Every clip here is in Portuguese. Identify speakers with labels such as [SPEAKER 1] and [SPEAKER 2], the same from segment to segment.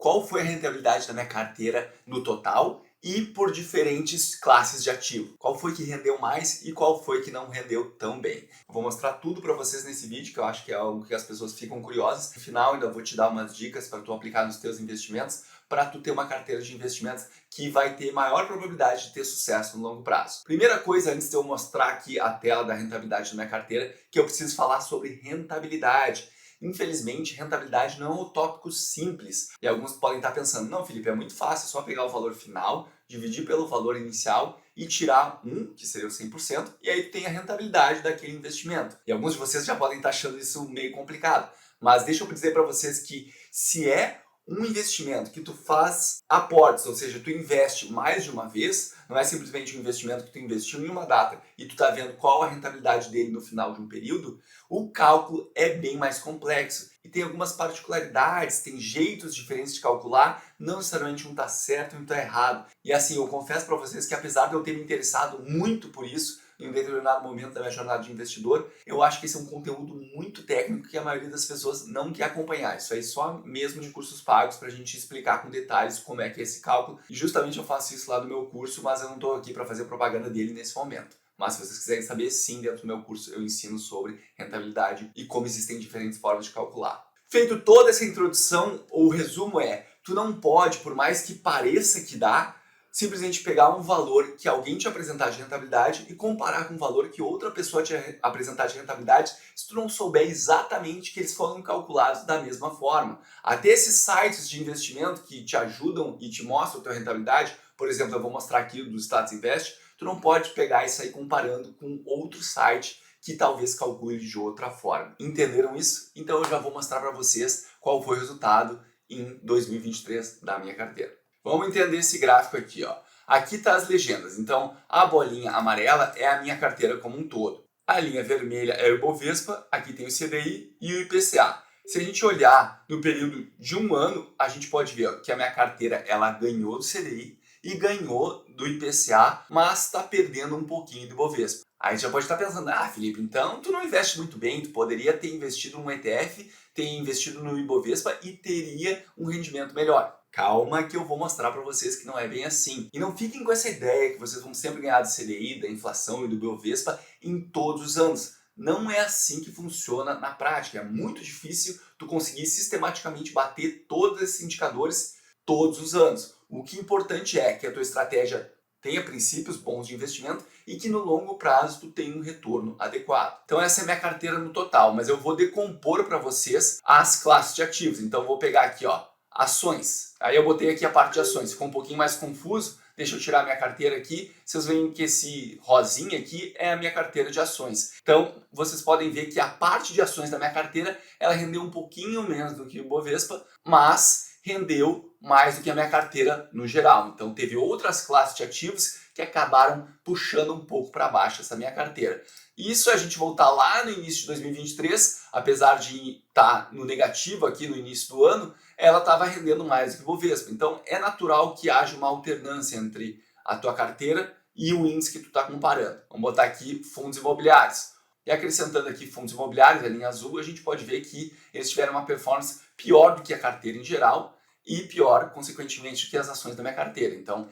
[SPEAKER 1] qual foi a rentabilidade da minha carteira no total e por diferentes classes de ativo. Qual foi que rendeu mais e qual foi que não rendeu tão bem. Eu vou mostrar tudo para vocês nesse vídeo, que eu acho que é algo que as pessoas ficam curiosas. No final, ainda vou te dar umas dicas para tu aplicar nos teus investimentos, para tu ter uma carteira de investimentos que vai ter maior probabilidade de ter sucesso no longo prazo. Primeira coisa, antes de eu mostrar aqui a tela da rentabilidade da minha carteira, que eu preciso falar sobre rentabilidade. Infelizmente, rentabilidade não é um tópico simples. E alguns podem estar pensando, não, Felipe, é muito fácil, é só pegar o valor final, dividir pelo valor inicial e tirar que seria o 100%, e aí tem a rentabilidade daquele investimento. E alguns de vocês já podem estar achando isso meio complicado. Mas deixa eu dizer para vocês que se é um investimento que tu faz aportes, ou seja, tu investe mais de uma vez, não é simplesmente um investimento que tu investiu em uma data e tu tá vendo qual a rentabilidade dele no final de um período, o cálculo é bem mais complexo e tem algumas particularidades, tem jeitos diferentes de calcular, não necessariamente um tá certo e um tá errado. E assim, eu confesso para vocês que apesar de eu ter me interessado muito por isso, em um determinado momento da minha jornada de investidor, eu acho que esse é um conteúdo muito técnico que a maioria das pessoas não quer acompanhar. Isso aí só mesmo de cursos pagos para a gente explicar com detalhes como é que é esse cálculo. E justamente eu faço isso lá no meu curso, mas eu não estou aqui para fazer propaganda dele nesse momento. Mas se vocês quiserem saber, sim, dentro do meu curso eu ensino sobre rentabilidade e como existem diferentes formas de calcular. Feito toda essa introdução, o resumo é, tu não pode, por mais que pareça que dá, simplesmente pegar um valor que alguém te apresentar de rentabilidade e comparar com o valor que outra pessoa te apresentar de rentabilidade se tu não souber exatamente que eles foram calculados da mesma forma. Até esses sites de investimento que te ajudam e te mostram a tua rentabilidade, por exemplo, eu vou mostrar aqui do Status Invest, tu não pode pegar e sair comparando com outro site que talvez calcule de outra forma. Entenderam isso? Então eu já vou mostrar para vocês qual foi o resultado em 2023 da minha carteira. Vamos entender esse gráfico aqui, ó. Aqui tá as legendas. Então, a bolinha amarela é a minha carteira como um todo. A linha vermelha é o Ibovespa, aqui tem o CDI e o IPCA. Se a gente olhar no período de um ano, a gente pode ver ó, que a minha carteira ela ganhou do CDI e ganhou do IPCA, mas está perdendo um pouquinho do Ibovespa. Aí a gente já pode estar pensando, Felipe, então tu não investe muito bem, tu poderia ter investido num ETF, ter investido no Ibovespa e teria um rendimento melhor. Calma que eu vou mostrar para vocês que não é bem assim. E não fiquem com essa ideia que vocês vão sempre ganhar do CDI, da inflação e do Ibovespa em todos os anos. Não é assim que funciona na prática. É muito difícil tu conseguir sistematicamente bater todos esses indicadores todos os anos. O que é importante é que a tua estratégia tenha princípios bons de investimento e que no longo prazo tu tenha um retorno adequado. Então essa é a minha carteira no total, mas eu vou decompor para vocês as classes de ativos. Então eu vou pegar aqui, ó, ações. Aí eu botei aqui a parte de ações, ficou um pouquinho mais confuso. Deixa eu tirar minha carteira aqui. Vocês veem que esse rosinha aqui é a minha carteira de ações. Então, vocês podem ver que a parte de ações da minha carteira, ela rendeu um pouquinho menos do que o Bovespa, mas rendeu mais do que a minha carteira no geral. Então, teve outras classes de ativos que acabaram puxando um pouco para baixo essa minha carteira. Isso a gente voltar lá no início de 2023, apesar de estar no negativo aqui no início do ano, ela estava rendendo mais do que o Bovespa. Então é natural que haja uma alternância entre a tua carteira e o índice que tu está comparando. Vamos botar aqui fundos imobiliários. E acrescentando aqui fundos imobiliários, a linha azul, a gente pode ver que eles tiveram uma performance pior do que a carteira em geral e pior, consequentemente, do que as ações da minha carteira. Então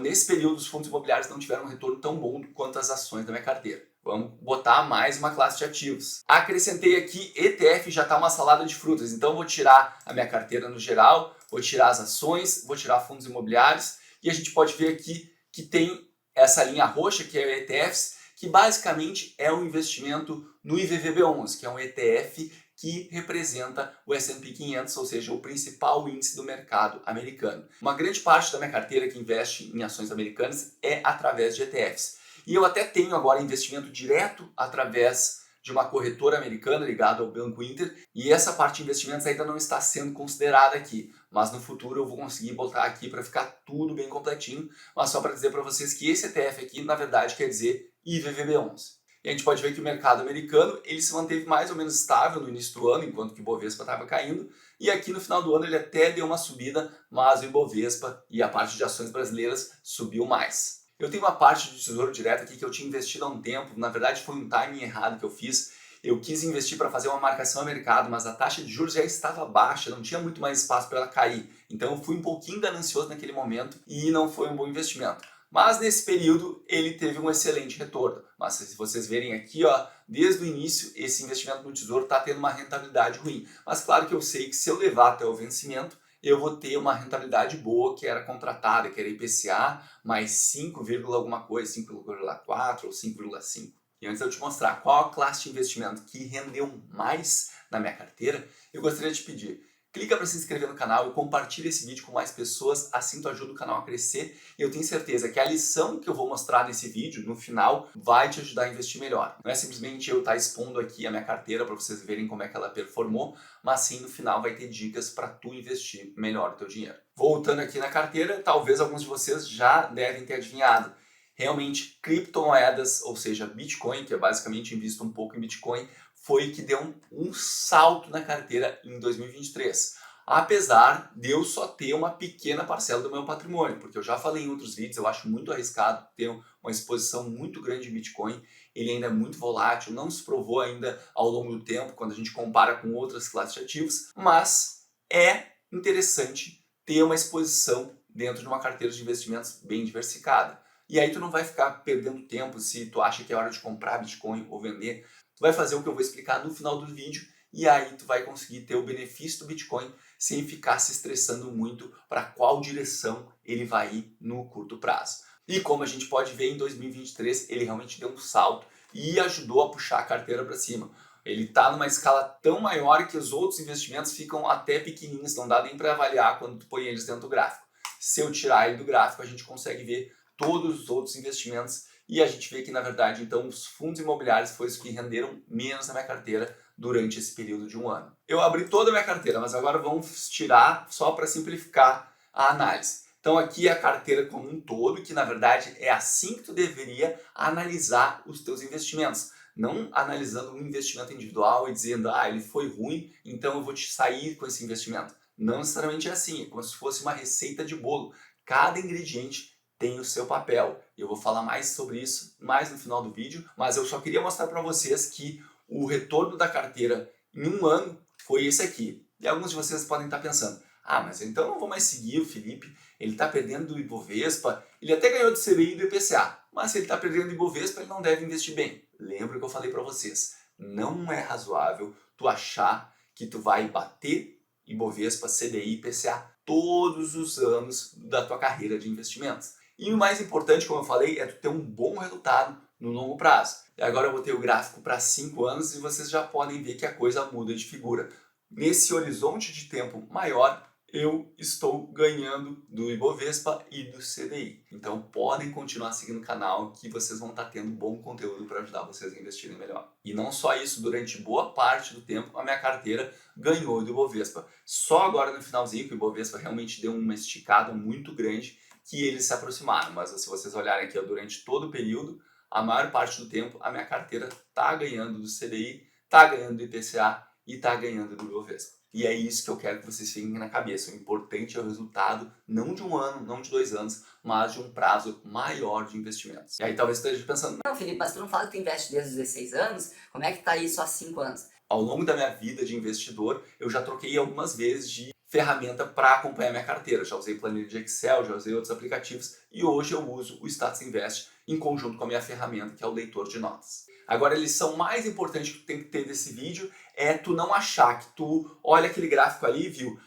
[SPEAKER 1] nesse período, os fundos imobiliários não tiveram um retorno tão bom quanto as ações da minha carteira. Vamos botar mais uma classe de ativos. Acrescentei aqui ETF, já está uma salada de frutas. Então vou tirar a minha carteira no geral, vou tirar as ações, vou tirar fundos imobiliários. E a gente pode ver aqui que tem essa linha roxa, que é o ETFs, que basicamente é um investimento no IVVB11, que é um ETF que representa o S&P 500, ou seja, o principal índice do mercado americano. Uma grande parte da minha carteira que investe em ações americanas é através de ETFs. E eu até tenho agora investimento direto através de uma corretora americana ligada ao Banco Inter, e essa parte de investimentos ainda não está sendo considerada aqui, mas no futuro eu vou conseguir botar aqui para ficar tudo bem completinho, mas só para dizer para vocês que esse ETF aqui, na verdade, quer dizer IVVB11. E a gente pode ver que o mercado americano ele se manteve mais ou menos estável no início do ano, enquanto que o Ibovespa estava caindo, e aqui no final do ano ele até deu uma subida, mas o Ibovespa e a parte de ações brasileiras subiu mais. Eu tenho uma parte de tesouro direto aqui que eu tinha investido há um tempo, na verdade foi um timing errado que eu fiz, Eu quis investir para fazer uma marcação a mercado, mas a taxa de juros já estava baixa, não tinha muito mais espaço para ela cair. Então eu fui um pouquinho ganancioso naquele momento e não foi um bom investimento. Mas nesse período ele teve um excelente retorno. Mas se vocês verem aqui, ó, desde o início esse investimento no Tesouro está tendo uma rentabilidade ruim. Mas claro que eu sei que se eu levar até o vencimento, eu vou ter uma rentabilidade boa que era contratada, que era IPCA mais 5, alguma coisa, 5,4 ou 5,5. E antes de eu te mostrar qual a classe de investimento que rendeu mais na minha carteira, eu gostaria de te pedir, clica para se inscrever no canal e compartilha esse vídeo com mais pessoas, assim tu ajuda o canal a crescer e eu tenho certeza que a lição que eu vou mostrar nesse vídeo, no final, vai te ajudar a investir melhor. Não é simplesmente eu estar expondo aqui a minha carteira para vocês verem como é que ela performou, mas sim no final vai ter dicas para tu investir melhor o teu dinheiro. Voltando aqui na carteira, talvez alguns de vocês já devem ter adivinhado. Realmente, criptomoedas, ou seja, Bitcoin, que eu basicamente invisto um pouco em Bitcoin, foi que deu um salto na carteira em 2023. Apesar de eu só ter uma pequena parcela do meu patrimônio, porque eu já falei em outros vídeos, eu acho muito arriscado ter uma exposição muito grande em Bitcoin, ele ainda é muito volátil, não se provou ainda ao longo do tempo, quando a gente compara com outras classes de ativos, mas é interessante ter uma exposição dentro de uma carteira de investimentos bem diversificada. E aí tu não vai ficar perdendo tempo se tu acha que é hora de comprar Bitcoin ou vender. Tu vai fazer o que eu vou explicar no final do vídeo e aí tu vai conseguir ter o benefício do Bitcoin sem ficar se estressando muito para qual direção ele vai ir no curto prazo. E como a gente pode ver, em 2023 ele realmente deu um salto e ajudou a puxar a carteira para cima. Ele está numa escala tão maior que os outros investimentos ficam até pequenininhos, não dá nem para avaliar quando tu põe eles dentro do gráfico. Se eu tirar ele do gráfico, a gente consegue ver todos os outros investimentos e a gente vê que, na verdade, então, os fundos imobiliários foram os que renderam menos na minha carteira durante esse período de um ano. Eu abri toda a minha carteira, mas agora vamos tirar só para simplificar a análise. Então aqui é a carteira como um todo, que na verdade é assim que tu deveria analisar os teus investimentos. Não analisando um investimento individual e dizendo, ele foi ruim, então eu vou te sair com esse investimento. Não necessariamente é assim, é como se fosse uma receita de bolo. Cada ingrediente tem o seu papel. Eu vou falar mais sobre isso mais no final do vídeo, mas eu só queria mostrar para vocês que o retorno da carteira em um ano foi esse aqui. E alguns de vocês podem estar pensando, mas então eu não vou mais seguir o Felipe, ele está perdendo do Ibovespa, ele até ganhou do CDI e do IPCA, mas se ele está perdendo do Ibovespa, ele não deve investir bem. Lembra que eu falei para vocês, não é razoável tu achar que tu vai bater Ibovespa, CDI e IPCA todos os anos da tua carreira de investimentos. E o mais importante, como eu falei, é tu ter um bom resultado no longo prazo. E agora eu botei o gráfico para 5 anos e vocês já podem ver que a coisa muda de figura. Nesse horizonte de tempo maior, eu estou ganhando do Ibovespa e do CDI. Então podem continuar seguindo o canal que vocês vão estar tendo bom conteúdo para ajudar vocês a investirem melhor. E não só isso, durante boa parte do tempo a minha carteira ganhou do Ibovespa. Só agora no finalzinho que o Ibovespa realmente deu uma esticada muito grande que eles se aproximaram. Mas se vocês olharem aqui durante todo o período, a maior parte do tempo a minha carteira está ganhando do CDI, está ganhando do IPCA e está ganhando do Ibovespa. E é isso que eu quero que vocês fiquem na cabeça. O importante é o resultado, não de um ano, não de 2 anos, mas de um prazo maior de investimentos. E aí talvez você esteja pensando,
[SPEAKER 2] não, Felipe, mas tu não fala que tu investe desde os 16 anos? Como é que tá isso há 5 anos?
[SPEAKER 1] Ao longo da minha vida de investidor, eu já troquei algumas vezes de ferramenta para acompanhar minha carteira. Já usei planilha de Excel, já usei outros aplicativos e hoje eu uso o Status Invest em conjunto com a minha ferramenta, que é o leitor de notas. Agora, a lição mais importante que tu tem que ter desse vídeo é tu não achar que tu olha aquele gráfico ali e viu,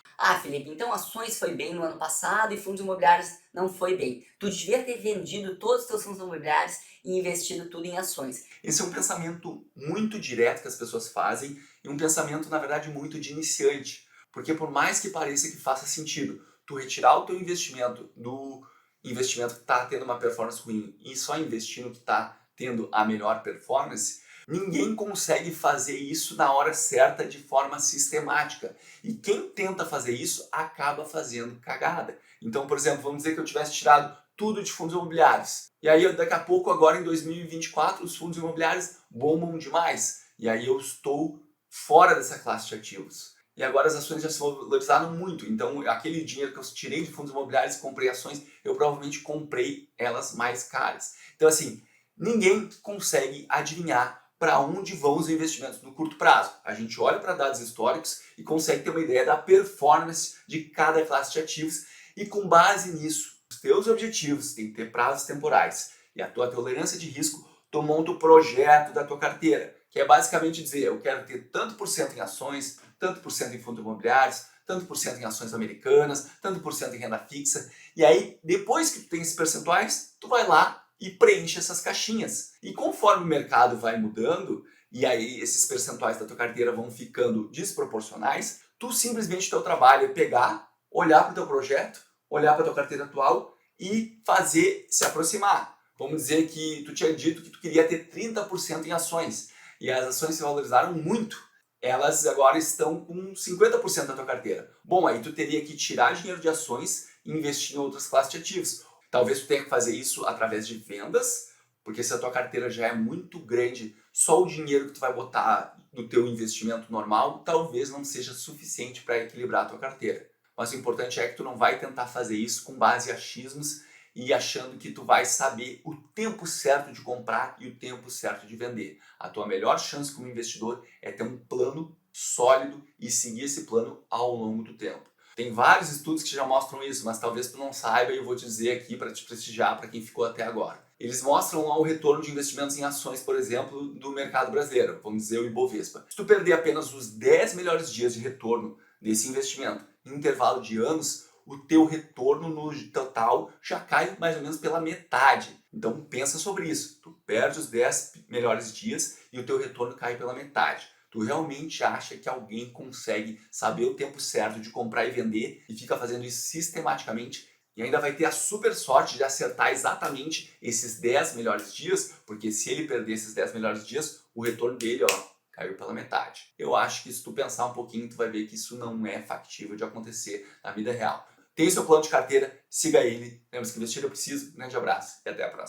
[SPEAKER 2] Felipe, então ações foi bem no ano passado e fundos imobiliários não foi bem. Tu devia ter vendido todos os teus fundos imobiliários e investido tudo em ações.
[SPEAKER 1] Esse é um pensamento muito direto que as pessoas fazem e um pensamento, na verdade, muito de iniciante. Porque por mais que pareça que faça sentido tu retirar o teu investimento do investimento que está tendo uma performance ruim e só investir no que está tendo a melhor performance, ninguém consegue fazer isso na hora certa de forma sistemática. E quem tenta fazer isso acaba fazendo cagada. Então, por exemplo, vamos dizer que eu tivesse tirado tudo de fundos imobiliários. E aí, daqui a pouco, agora em 2024, os fundos imobiliários bombam demais. E aí eu estou fora dessa classe de ativos. E agora as ações já se valorizaram muito. Então, aquele dinheiro que eu tirei de fundos imobiliários e comprei ações, eu provavelmente comprei elas mais caras. Então, assim, ninguém consegue adivinhar para onde vão os investimentos no curto prazo. A gente olha para dados históricos e consegue ter uma ideia da performance de cada classe de ativos e com base nisso, os teus objetivos têm que ter prazos temporais e a tua tolerância de risco, tu monta o projeto da tua carteira, que é basicamente dizer, eu quero ter tanto por cento em ações, tanto por cento em fundos imobiliários, tanto por cento em ações americanas, tanto por cento em renda fixa, e aí depois que tu tem esses percentuais, tu vai lá e preenche essas caixinhas. E conforme o mercado vai mudando, e aí esses percentuais da tua carteira vão ficando desproporcionais, tu simplesmente, teu trabalho é pegar, olhar para o teu projeto, olhar para a tua carteira atual e fazer se aproximar. Vamos dizer que tu tinha dito que tu queria ter 30% em ações, e as ações se valorizaram muito. Elas agora estão com 50% da tua carteira. Bom, aí tu teria que tirar dinheiro de ações e investir em outras classes de ativos. Talvez tu tenha que fazer isso através de vendas, porque se a tua carteira já é muito grande, só o dinheiro que tu vai botar no teu investimento normal talvez não seja suficiente para equilibrar a tua carteira. Mas o importante é que tu não vai tentar fazer isso com base em achismos e achando que tu vai saber o tempo certo de comprar e o tempo certo de vender. A tua melhor chance como investidor é ter um plano sólido e seguir esse plano ao longo do tempo. Tem vários estudos que já mostram isso, mas talvez tu não saiba e eu vou te dizer aqui para te prestigiar para quem ficou até agora. Eles mostram lá o retorno de investimentos em ações, por exemplo, do mercado brasileiro, vamos dizer o Ibovespa. Se tu perder apenas os 10 melhores dias de retorno desse investimento em intervalo de anos, o teu retorno no total já cai mais ou menos pela metade. Então pensa sobre isso. Tu perde os 10 melhores dias e o teu retorno cai pela metade. Tu realmente acha que alguém consegue saber o tempo certo de comprar e vender e fica fazendo isso sistematicamente e ainda vai ter a super sorte de acertar exatamente esses 10 melhores dias, porque se ele perder esses 10 melhores dias, o retorno dele, caiu pela metade. Eu acho que se tu pensar um pouquinho, tu vai ver que isso não é factível de acontecer na vida real. Tem seu plano de carteira, siga ele. Lembra-se que investir eu preciso. Grande abraço e até a próxima.